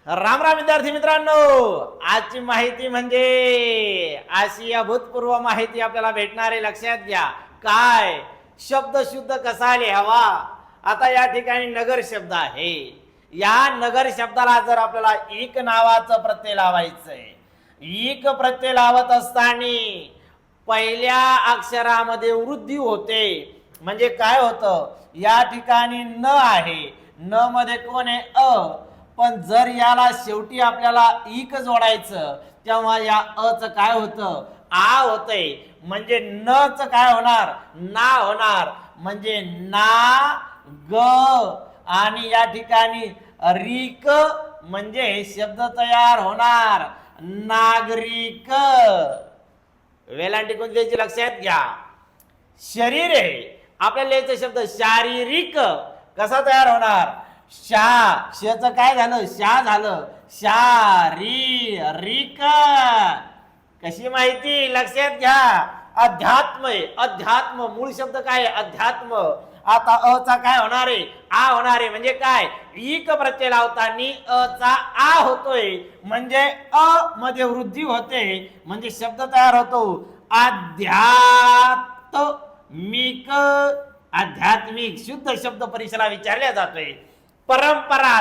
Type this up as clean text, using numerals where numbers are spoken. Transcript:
राम राम विद्यार्थी मित्रांनो, आजची माहिती म्हणजे अशी अभूतपूर्व माहिती आपल्याला भेटणार आहे. लक्षात घ्या. काय शब्द शुद्ध कसा लिहावा. आता या ठिकाणी नगर शब्द आहे. या नगर शब्दाला जर आपल्याला एक नावाचं प्रत्यय लावायचंय, एक प्रत्यय लावत असताना पहिल्या अक्षरामध्ये वृद्धी होते. म्हणजे काय होतं, या ठिकाणी न आहे, न मध्ये कोण आहे, अ. पण जर याला शेवटी आपल्याला इक जोडायचं तेव्हा या अच काय होतं, आ होतंय. म्हणजे न च काय होणार, ना होणार. म्हणजे ना ग आणि या ठिकाणी रिक म्हणजे शब्द तयार होणार नागरिक. वेलांटी कोणती द्यायची लक्षात घ्या. शरीर आहे आपल्याला लिहायचं शब्द शारीरिक. कसा तयार होणार, शा च काय झालं, शा झालं, शारीरिक. कशी माहिती लक्षात घ्या. अध्यात्म आहे, अध्यात्म मूळ शब्द काय आहे, अध्यात्म. आता अ चा काय होणार आहे, आ होणार आहे. म्हणजे काय, इक प्रत्यय लावताना अ चा आ होतोय. म्हणजे अ मध्ये वृद्धी होते. म्हणजे शब्द तयार होतो आध्यात्मिक. आध्यात्मिक शुद्ध शब्द परीक्षेला विचारला जातोय. परंपरा